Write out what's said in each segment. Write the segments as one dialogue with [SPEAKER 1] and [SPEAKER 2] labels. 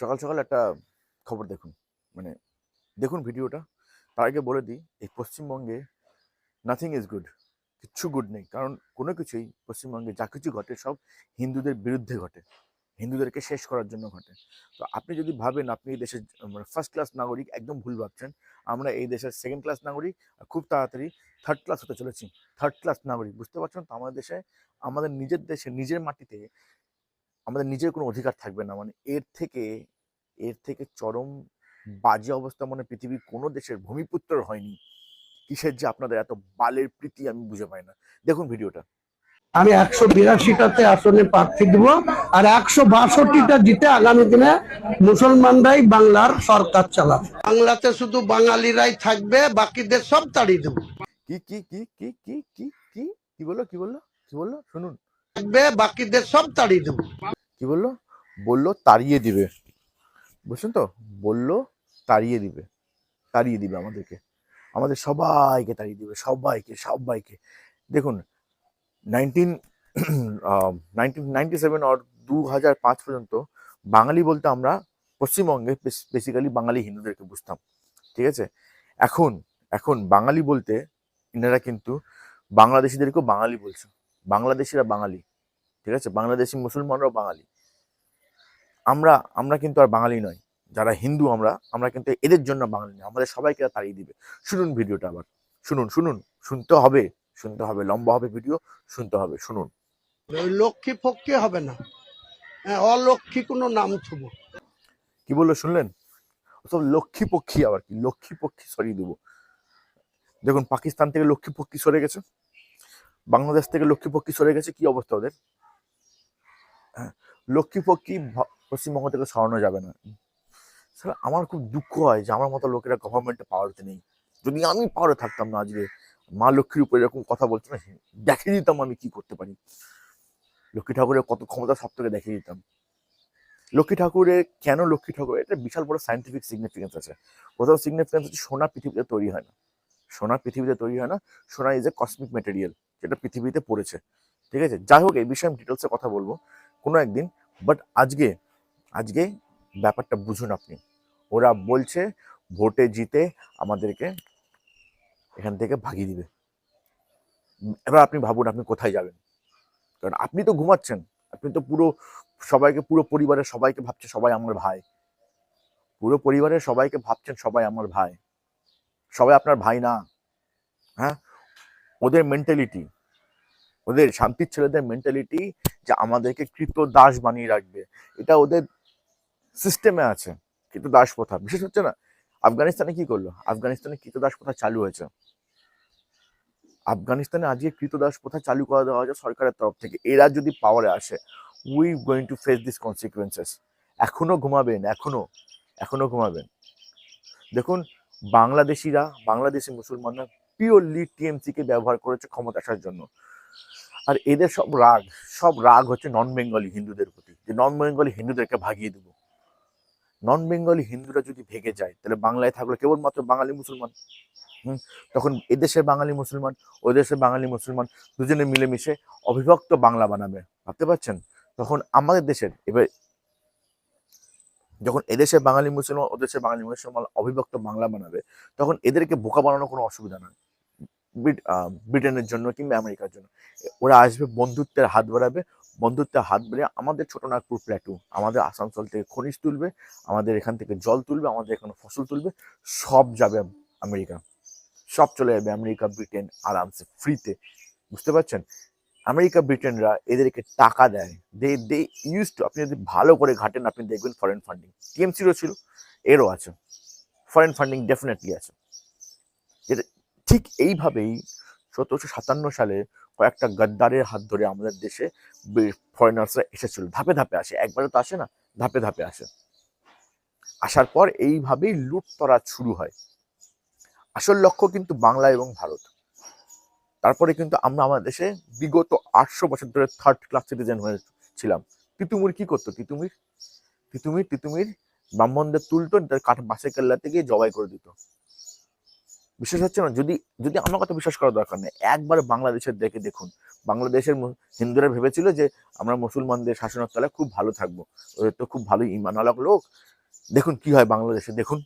[SPEAKER 1] সকাল সকাল একটা খবর দেখুন, মানে দেখুন ভিডিওটা। তার আগে বলে দিই, এই পশ্চিমবঙ্গে নাথিং ইজ গুড, কিচ্ছু গুড নেই। কারণ কোনো কিছুই পশ্চিমবঙ্গে যা কিছু ঘটে সব হিন্দুদের বিরুদ্ধে ঘটে, হিন্দুদেরকে শেষ করার জন্য ঘটে। তো আপনি যদি ভাবেন আপনি এই দেশের মানে ফার্স্ট ক্লাস নাগরিক, একদম ভুল ভাবছেন। আমরা এই দেশের সেকেন্ড ক্লাস নাগরিক, আর খুব তাড়াতাড়ি থার্ড ক্লাস হতে চলেছি। থার্ড ক্লাস নাগরিক, বুঝতে পারছেন তো? আমাদের দেশে, আমাদের নিজের দেশে, নিজের মাটিতে আমাদের নিজের কোনো অধিকার থাকবে না। মানে এর থেকে চরম বাজে অবস্থা মানে পৃথিবীর কোনো দেশের ভূমিপুত্র হয়নি। কিসের যে আপনাদের এত বালের প্রীতি আমি বুঝে পাই না। দেখুন ভিডিওটা।
[SPEAKER 2] আমি 182টাতে আসনে প্রার্থী দিব, আর 162টা জিতে আগামী দিনে মুসলমানরাই বাংলার সরকার চালাবে। বাংলাতে শুধু বাঙালিরাই থাকবে, বাকিদের সব তাড়িয়ে দেবো।
[SPEAKER 1] কি কি কি কি কি কি কি কি বললো কি বললো কি বললো শুনুন।
[SPEAKER 2] থাকবে, বাকিদের সব তাড়িয়ে দেবো।
[SPEAKER 1] কি বললো? বললো তাড়িয়ে দিবে। বুঝছেন তো? বললো তাড়িয়ে দিবে, তাড়িয়ে দিবে আমাদেরকে, আমাদের সবাইকে তাড়িয়ে দিবে, সবাইকে সবাইকে। দেখুন, 1997 আর 2005 পর্যন্ত বাঙালি বলতে আমরা পশ্চিমবঙ্গে বেসিক্যালি বাঙালি হিন্দুদেরকে বুঝতাম, ঠিক আছে? এখন এখন বাঙালি বলতে এনারা কিন্তু বাংলাদেশিদেরকেও বাঙালি বলছে। বাংলাদেশিরা বাঙালি, ঠিক আছে? বাংলাদেশি মুসলমানরাও বাঙালি। আমরা আমরা কিন্তু আর বাঙালি নয়। যারা হিন্দু আমরা আমরা কিন্তু এদের জন্য বাঙালি নয়, আমাদের সবাইকে তাড়িয়ে দিবে। শুনুন ভিডিওটা আবার, শুনুন শুনুন, শুনতে হবে, শুনতে হবে, লম্বা হবে ভিডিও, শুনতে হবে, শুনুন।
[SPEAKER 2] ওই লক্ষ্মী ফক্কি হবে না, অলক্ষ্মী কোনো নাম থুবো।
[SPEAKER 1] কি বললো শুনলেন? সব লক্ষ্মী পক্ষী, আবার কি লক্ষ্মী পক্ষী সরিয়ে দেবো। দেখুন, পাকিস্তান থেকে লক্ষ্মী পক্ষী সরে গেছে, বাংলাদেশ থেকে লক্ষ্মী পক্ষী সরে গেছে, কি অবস্থা ওদের? হ্যাঁ, লক্ষ্মী পক্ষী পশ্চিমবঙ্গ থেকে সরানো যাবে না। আমার খুব দুঃখ হয় যে আমার মতো লোকেরা গভর্নমেন্টে পাওয়ারতে নেই। যদি আমি পাওয়ারে থাকতাম না, আজকে মা লক্ষ্মীর উপরে এরকম কথা বলছে না, দেখিয়ে দিতাম আমি কি করতে পারি। লক্ষ্মী ঠাকুরের কত ক্ষমতা সব থেকে দেখিয়ে দিতাম। লক্ষ্মী ঠাকুরের কেন লক্ষ্মী ঠাকুর, এটা বিশাল বড় সায়েন্টিফিক সিগনিফিকেন্স আছে। কোথাও সিগনিফিকেন্স হচ্ছে সোনা পৃথিবীতে তৈরি হয় না, সোনা পৃথিবীতে তৈরি হয় না। সোনা ইজ এ কসমিক ম্যাটেরিয়াল, যেটা পৃথিবীতে পড়েছে, ঠিক আছে? যাই হোক, এই বিষয়ে আমি ডিটেলসে কথা বলবো কোনো একদিন। বাট আজকে আজকে ব্যাপারটা বুঝুন আপনি। ওরা বলছে ভোটে জিতে আমাদেরকে এখান থেকে ভাগিয়ে দিবে। এবার আপনি ভাবুন আপনি কোথায় যাবেন। কারণ আপনি তো ঘুমাচ্ছেন, আপনি তো পুরো সবাইকে, পুরো পরিবারের সবাইকে ভাবছেন সবাই আমার ভাই, পুরো পরিবারের সবাইকে ভাবছেন সবাই আমার ভাই। সবাই আপনার ভাই না। হ্যাঁ, ওদের মেন্টালিটি, ওদের শান্তির ছেলেদের মেন্টালিটি যে আমাদেরকে কৃতদাস বানিয়ে রাখবে, এটা ওদের সিস্টেমে আছে। কৃতদাস প্রথা বিশেষ হচ্ছে না। আফগানিস্তানে কি করলো? আফগানিস্তানে কৃতদাস প্রথা চালু হয়েছে। আফগানিস্তানে আজকে কৃতদাস প্রথা চালু করে দেওয়া হয়েছে সরকারের তরফ থেকে। এরা যদি পাওয়ারে আসে, we going to face this consequences. এখনো ঘুমাবেন, এখনো ঘুমাবেন। দেখুন, বাংলাদেশিরা, বাংলাদেশি মুসলমানরা পিওরলি টিএমসি কে ব্যবহার করেছে ক্ষমতা আসার জন্য। আর এদের সব রাগ হচ্ছে নন বেঙ্গলি হিন্দুদের প্রতি, যে নন বেঙ্গলি হিন্দুদেরকে ভাগিয়ে দেবো। নন বেঙ্গলি হিন্দুরা যদি ভেগে যায়, তাহলে বাংলায় থাকলো কেবলমাত্র বাঙালি মুসলমান। তখন এদেশের বাঙালি মুসলমান, ওই দেশের বাঙালি মুসলমান দুজনে মিলেমিশে অবিভক্ত বাংলা বানাবে। ভাবতে পারছেন? তখন আমাদের দেশের এবার যখন এদেশের বাঙালি মুসলমান, ওদেশের বাঙালি মুসলমান অবিভক্ত বাংলা বানাবে, তখন এদেরকে বোকা বানানো কোনো অসুবিধা নয়। ব্রিটেনের জন্য কিংবা আমেরিকার জন্য ওরা আসবে, বন্ধুত্বের হাত বাড়াবে, বন্ধুত্বের হাত বেড়ে আমাদের ছোটনাগপুর প্ল্যাটু, আমাদের আসানসোল থেকে খনিজ তুলবে, আমাদের এখান থেকে জল তুলবে, আমাদের এখানে ফসল তুলবে, সব যাবে আমেরিকা, সব চলে যাবে আমেরিকা, ব্রিটেন, আরামসে ফ্রিতে। বুঝতে পারছেন? আমেরিকা ব্রিটেনরা এদেরকে টাকা দেয়, দে ইউজ টু। আপনি যদি ভালো করে ঘাটেন আপনি দেখবেন ফরেন ফান্ডিং টিএমসিরও ছিল, এরও আছে, ফরেন ফান্ডিং ডেফিনেটলি আছে। যেটা ঠিক এইভাবেই 1757 সালে কয়েকটা গদ্দারের হাত ধরে আমাদের দেশে ফরেনার্সরা এসেছিল। ধাপে ধাপে আসে, একবারে তো আসে না, ধাপে ধাপে আসে। আসার পর এইভাবেই লুটতরাজ শুরু হয়। আসল লক্ষ্য কিন্তু বাংলা এবং ভারত। তারপরে কিন্তু আমরা আমাদের দেশে বিগত 800 বছর ধরে থার্ড ক্লাস সিটিজেন হয়েছিলাম। তিতুমির কি করতো? তিতুমির ব্রাহ্মণদের তুলতো, বাসে কেল্লাতে গিয়ে জবাই করে দিত। বিশ্বাস হচ্ছে না? যদি যদি আমার কথা বিশ্বাস করার দরকার নেই, একবার বাংলাদেশের দেখে দেখুন বাংলাদেশের হিন্দুরা ভেবেছিল যে আমরা মুসলমানদের শাসনের তলায় খুব ভালো থাকবো, ওদের তো খুব ভালো ইমানওয়ালা লোক। দেখুন কি হয় বাংলাদেশে, দেখুন।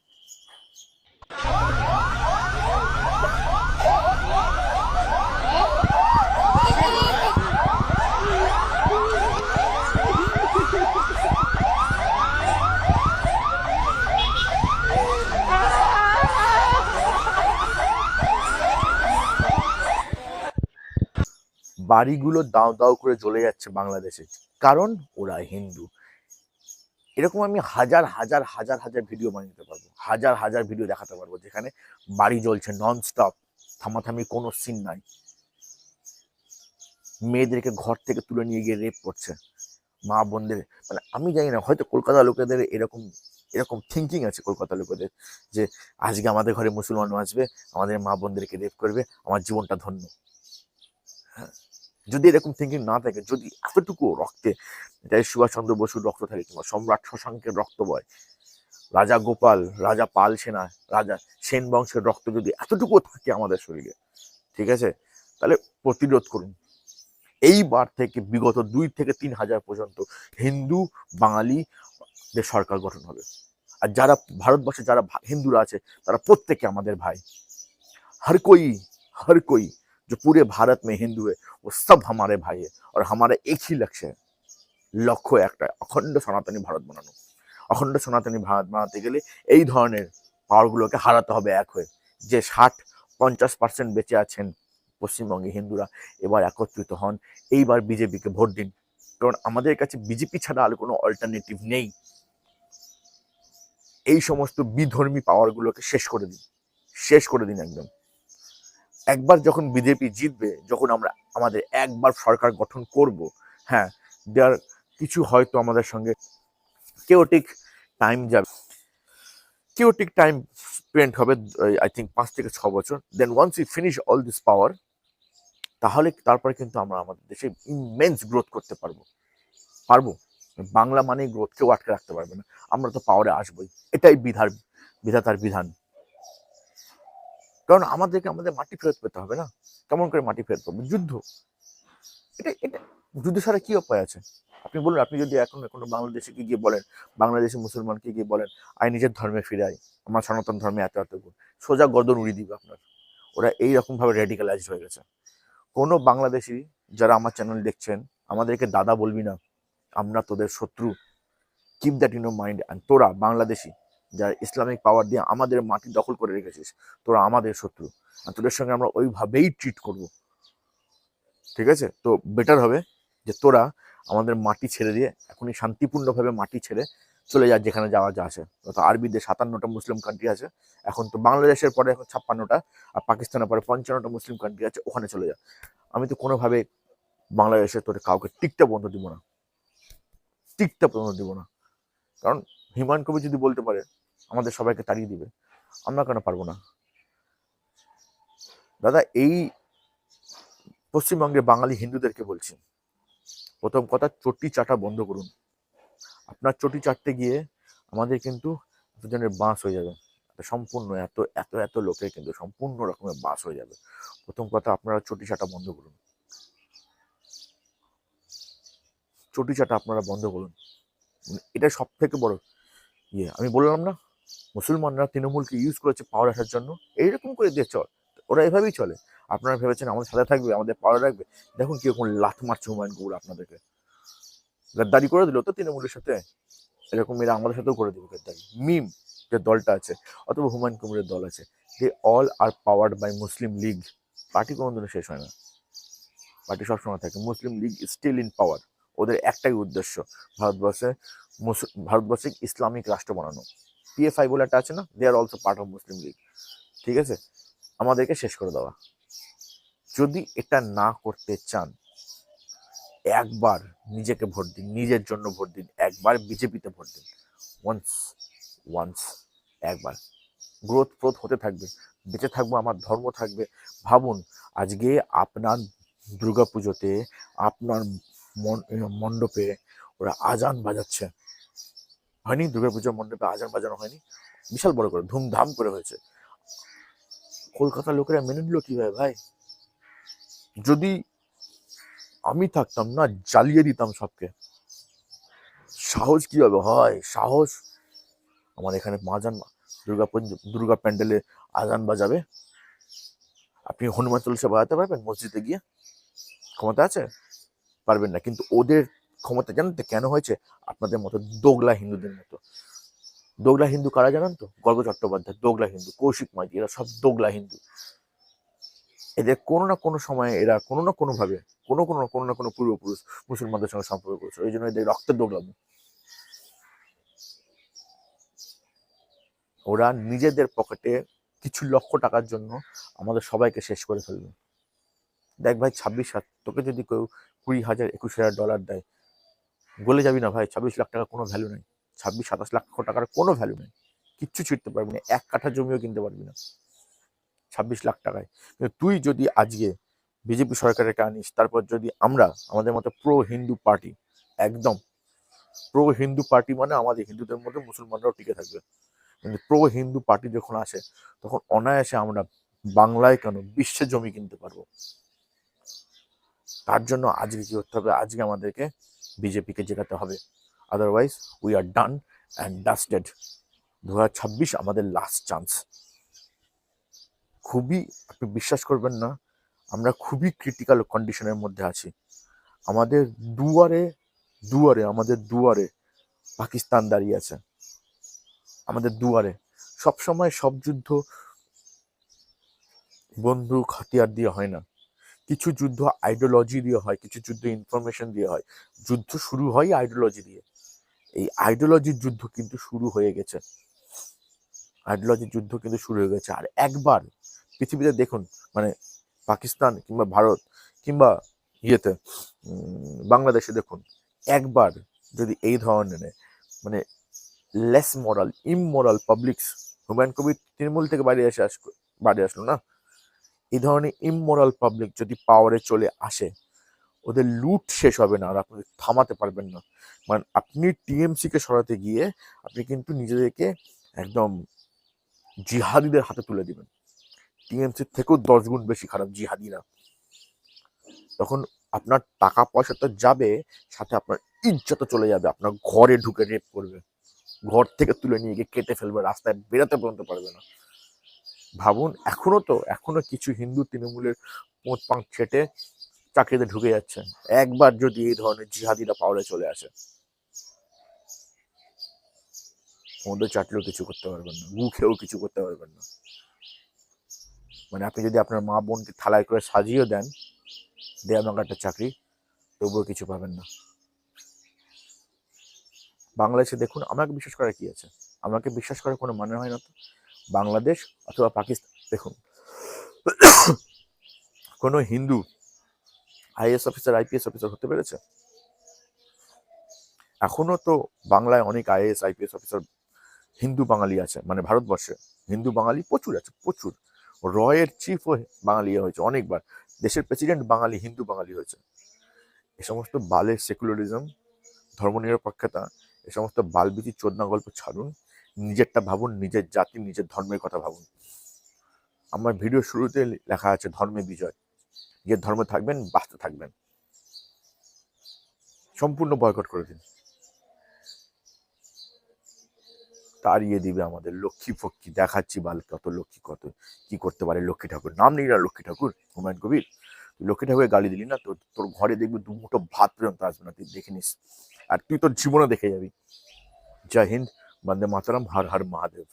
[SPEAKER 1] বাড়িগুলো দাও দাও করে জ্বলে যাচ্ছে বাংলাদেশে, কারণ ওরা হিন্দু। এরকম আমি হাজার হাজার হাজার হাজার ভিডিও বানিয়ে দিতে পারবো, হাজার হাজার ভিডিও দেখাতে পারবো যেখানে বাড়ি জ্বলছে নন স্টপ, থামাথামি কোনো সিন নাই। মেয়েদেরকে ঘর থেকে তুলে নিয়ে গিয়ে রেপ করছে, মা বোনদের। মানে আমি জানি না, হয়তো কলকাতা লোকেদের এরকম এরকম থিঙ্কিং আছে কলকাতা লোকেদের, যে আজকে আমাদের ঘরে মুসলমান আসবে, আমাদের মা বোনদেরকে রেপ করবে, আমার জীবনটা ধন্য। হ্যাঁ, যদি এরকম থিঙ্কিং না থাকে, যদি এতটুকু রক্তে, এটাই সুভাষচন্দ্র বসুর রক্ত থাকে, কিংবা সম্রাট শশাঙ্কের রক্ত বয়, রাজা গোপাল, রাজা পাল সেনা, রাজা সেন বংশের রক্ত যদি এতটুকু থাকে আমাদের শরীরে, ঠিক আছে, তাহলে প্রতিরোধ করুন। এইবার থেকে বিগত 2 থেকে 3 হাজার পর্যন্ত হিন্দু বাঙালিদের সরকার গঠন হবে। আর যারা ভারতবর্ষে যারা হিন্দুরা আছে তারা প্রত্যেকে আমাদের ভাই। हर कोई जो पूरे भारत में हिंदू है वो सब हमारे भाई है, और हमारा एक ही लक्ष्य है, লক্ষ্য একটা, অখণ্ড সনাতনী ভারত বানানো। অখণ্ড সনাতনী ভারত বানাতে গেলে এই ধরনের পাওয়ারগুলোকে হারাতে হবে এক হয়ে। যে 60-50% বেঁচে আছেন পশ্চিমবঙ্গে হিন্দুরা, এবার একত্রিত হন, এইবার বিজেপিকে ভোট দিন, কারণ আমাদের কাছে বিজেপি ছাড়া আর কোনো অল্টারনেটিভ নেই। এই সমস্ত বিধর্মী পাওয়ারগুলোকে শেষ করে দিন একদম। একবার যখন বিজেপি জিতবে, যখন আমরা আমাদের একবার সরকার গঠন করব, হ্যাঁ, দেয়ার কিছু হয়তো আমাদের সঙ্গে কেওটিক টাইম যাবে, কেওটিক টাইম স্পেন্ড হবে, আই থিঙ্ক 5 থেকে 6 বছর। Then once we finish all this power, তাহলে তারপরে কিন্তু আমরা আমাদের দেশে ইমেন্স গ্রোথ করতে পারবো। বাংলা মানে গ্রোথ, কেউ আটকে রাখতে পারবে না, আমরা তো পাওয়ারে আসবোই। এটাই বিধাতার বিধান। কারণ আমাদেরকে আমাদের মাটি ফেরত পেতে হবে না। কেমন করে মাটি ফেরত পাবো? যুদ্ধ। এটা যুদ্ধ ছাড়া কি উপায় আছে? আপনি বলুন, আপনি যদি এখন কোনো বাংলাদেশে গিয়ে বলেন, বাংলাদেশি মুসলমানকে গিয়ে বলেন আই নিজের ধর্মে ফিরে আই, আমার সনাতন ধর্মে এত এত গুণ, সোজা গর্দন উড়িয়ে দিবে আপনার। ওরা এইরকম ভাবে রেডিকালাইজড হয়ে গেছে। কোনো বাংলাদেশি যারা আমার চ্যানেল দেখছেন, আমাদেরকে দাদা বলবি না, আমরা তোদের শত্রু। Keep that in mind. And তোরা বাংলাদেশি যারা ইসলামিক পাওয়ার দিয়ে আমাদের মাটি দখল করে রেখেছিস, তোরা আমাদের শত্রু, আর তোদের সঙ্গে আমরা ওইভাবেই ট্রিট করব, ঠিক আছে? তো বেটার হবে যে তোরা আমাদের মাটি ছেড়ে দিয়ে এখনই শান্তিপূর্ণভাবে মাটি ছেড়ে চলে যা, যেখানে যাওয়া যা আছে। তো আরবির 57টা মুসলিম কান্ট্রি আছে, এখন তো বাংলাদেশের পরে এখন 56টা, আর পাকিস্তানের পরে 55টা মুসলিম কান্ট্রি আছে, ওখানে চলে যা। আমি তো কোনোভাবে বাংলাদেশে তোর কাউকে টিকটা বন্ধ দিব না, কারণ হুমায়ুন কবির যদি বলতে পারে আমাদের সবাইকে তাড়িয়ে দিবে, আমরা কেন পারবো না? দাদা, এই পশ্চিমবঙ্গের বাঙালি হিন্দুদেরকে বলছি, প্রথম কথা, চটি চাটা বন্ধ করুন। আপনার চটি চাটতে গিয়ে আমাদের কিন্তু দুজনের বাঁশ হয়ে যাবে, সম্পূর্ণ এত এত এত লোকের কিন্তু সম্পূর্ণ রকমের বাঁশ হয়ে যাবে। প্রথম কথা, আপনারা চটি চাটা বন্ধ করুন, চটি চাটা আপনারা বন্ধ করুন। এটা সব থেকে বড় আমি বললাম না, মুসলমানরা তৃণমূলকে ইউজ করেছে পাওয়ার আসার জন্য, এইরকম করে দিয়ে চল, ওরা এভাবেই চলে। আপনারা ভেবেছেন আমাদের সাথে থাকবে, আমাদের পাওয়ার রাখবে? দেখুন কিরকম লাথ মারছে হুমায়ুন কবির আপনাদেরকে। গাদ্দারি করে দিল তো তৃণমূলের সাথে, এরকম এরা আমাদের সাথেও করে দেবে গাদ্দারি। মিম যে দলটা আছে, অথবা হুমায়ুন কবিরের দল আছে, they all are powered by Muslim League. Party কোনোদিনও শেষ হয় না, পার্টি সবসময় থাকে। Muslim League still in power. ওদের একটাই উদ্দেশ্য, ভারতবর্ষে ইসলামিক রাষ্ট্র বানানো। PFI বলে একটা আছে না, they are also part of Muslim League, ঠিক আছে? আমাদেরকে শেষ করে দেওয়া। যদি এটা না করতে চান, একবার নিজেকে ভোট দিন, নিজের জন্য ভোট দিন, একবার বিজেপিতে ভোট দিন। ওয়ান্স একবার গ্রোথ হতে থাকবে, বেঁচে থাকবো, আমার ধর্ম থাকবে। ভাবুন, আজকে আপনার দুর্গাপুজোতে আপনার মণ্ডপে ওরা আজান বাজাচ্ছে, হয়নি? দুর্গাপুজোর মণ্ডপে আজান বাজানো হয়নি? বিশাল বড় করে ধুমধাম করে হয়েছে। কলকাতার লোকেরা মেনে নিল কিভাবে ভাই? যদি আমি থাকতাম না, জ্বালিয়ে দিতাম সবকে। সাহস কিভাবে হয়? সাহস! আমার এখানে মাজান দুর্গা প্যান্ডেলে আজান বাজাবে, আপনি হনুমান চল্লিশা বাজাতে পারবেন মসজিদে গিয়ে? ক্ষমতা আছে? পারবেন না। কিন্তু ওদের ক্ষমতা জানেন তো কেন হয়েছে? আপনাদের মতো দোগলা হিন্দুদের মতো। দোগলা হিন্দু কারা জানেন তো? গর্গ চট্টোপাধ্যায় দোগলা হিন্দু, কৌশিক মাইতি, এরা সব দোগলা হিন্দু। এদের কোনো না কোনো সময়ে এরা কোনো না কোনো ভাবে কোনো না কোনো পূর্বপুরুষ মুসলমানদের সঙ্গে সম্পর্ক করেছে, ওই জন্য এদের রক্তের দোগলাম। ওরা নিজেদের পকেটে কিছু লক্ষ টাকার জন্য আমাদের সবাইকে শেষ করে ফেলবে। দেখ ভাই, 26 লাখ, তোকে যদি কেউ 20,000 21,000 ডলার দেয়, গলে যাবি না ভাই? 26 লাখ টাকা কোনো ভ্যালু নেই। 26-27 লক্ষ টাকার কোনো ভ্যালু নেই। কিচ্ছু ছিটতে পারবি না, 1 কাঠা জমিও কিনতে পারবি না 26 লাখ টাকায়। কিন্তু তুই যদি আজকে বিজেপি সরকারকে আনিস, তারপর যদি আমরা আমাদের মতো প্রো হিন্দু পার্টি, একদম প্রো হিন্দু পার্টি, মানে আমাদের হিন্দুদের মধ্যে মুসলমানরাও টিকে থাকবে। কিন্তু প্রো হিন্দু পার্টি যখন আসে, তখন অনায়াসে আমরা বাংলায় কেন বিশ্বে জমি কিনতে পারবো। তার জন্য আজকে কি করতে হবে? আজকে আমাদেরকে বিজেপিকে জেতাতে হবে, otherwise we are done and dusted. 2026 আমাদের লাস্ট চান্স। খুবই, আপনি বিশ্বাস করবেন না, আমরা খুবই ক্রিটিক্যাল কন্ডিশনের মধ্যে আছি। আমাদের দুয়ারে পাকিস্তান দাঁড়িয়ে আছে, আমাদের দুয়ারে। সবসময় সব যুদ্ধ বন্দুক হাতিয়ার দিয়ে হয় না, কিছু যুদ্ধ আইডিওলজি দিয়ে হয়, কিছু যুদ্ধ ইনফরমেশন দিয়ে হয়। যুদ্ধ শুরু হয় আইডিওলজি দিয়ে। এই আইডিওলজির যুদ্ধ কিন্তু শুরু হয়ে গেছে, আর একবার পৃথিবীতে দেখুন, মানে পাকিস্তান কিংবা ভারত কিংবা ইয়েতে বাংলাদেশে দেখুন, একবার যদি এই ধরনের মানে লেস মরাল ইমমরাল পাবলিক্স, হুমায়ুন কবির তৃণমূল থেকে বাইরে আসলো না, এই ধরনের ইমমরাল পাবলিক যদি পাওয়ারে চলে আসে, ওদের লুট শেষ হবে না, আর আপনি থামাতে পারবেন না। মানে আপনি টিএমসি কে সরাতে গিয়ে আপনি কিন্তু নিজেদেরকে একদম জিহাদিদের হাতে তুলে দিবেন। টিএমসির থেকেও 10 গুণ বেশি খারাপ জিহাদিরা। তখন আপনার টাকা পয়সা তো যাবে, সাথে আপনার ইজ্জত চলে যাবে। আপনার ঘরে ঢুকে রেপ করবে, ঘর থেকে তুলে নিয়ে গিয়ে কেটে ফেলবে, রাস্তায় বেরোতে পর্যন্ত পারবে না। ভাবুন, এখনো কিছু হিন্দু তৃণমূলের পোঁত পাঁক ছেটে চাকরিতে ঢুকে যাচ্ছে। একবার যদি এই ধরনের জিহাদিরা পাওয়ারে চলে আসে, মধ্যে চাটলেও কিছু করতে পারবেন না, গু খেয়েও কিছু করতে পারবেন না। মানে আপনি যদি আপনার মা বোনকে থালায় করে সাজিয়েও দেন, দেয়া আমাকে একটা চাকরি, তবুও কিছু পাবেন না। বাংলাদেশে দেখুন, আমাকে বিশ্বাস করার কি আছে? আমাকে বিশ্বাস করার কোনো মানে হয় না তো। বাংলাদেশ অথবা পাকিস্তান দেখুন, কোনো Hindu IAS officer IPS officer হতে পেরেছে? এখনো তো বাংলায় অনেক আইএস আইপিএস অফিসার হিন্দু বাঙালি আছে, মানে ভারতবর্ষে হিন্দু বাঙালি প্রচুর আছে, প্রচুর। রয়ের চিফও বাঙালি হয়েছে অনেকবার, দেশের প্রেসিডেন্ট বাঙালি, হিন্দু বাঙালি হয়েছে। এ সমস্ত বালের সেকুলারিজম, ধর্মনিরপেক্ষতা, এ সমস্ত বালবিচি চোদনা গল্প ছাড়ুন, নিজেরটা ভাবুন, নিজের জাতি নিজের ধর্মের কথা ভাবুন। আমার ভিডিও শুরুতে লেখা আছে ধর্মে বিজয়। নিজের ধর্মে থাকবেন, বাঁচতে থাকবেন, সম্পূর্ণ বয়কট করে দিন। তাড়িয়ে দিবে আমাদের লক্ষ্মী ফক্কি, দেখাচ্ছি বাল কত লক্ষ্মী, কত কি করতে পারে লক্ষ্মী ঠাকুর। নাম নেই না লক্ষ্মী ঠাকুর, হুমায়ুন কবির। লক্ষ্মী ঠাকুরের গালি দিলি না, তোর ঘরে দেখবি 2 মুঠো ভাত পর্যন্ত আসবে না, তুই দেখে নিস। আর তুই তোর জীবনে দেখে যাবি। জয় হিন্দ, বন্দে মাতরম, হর হর মহাদেব।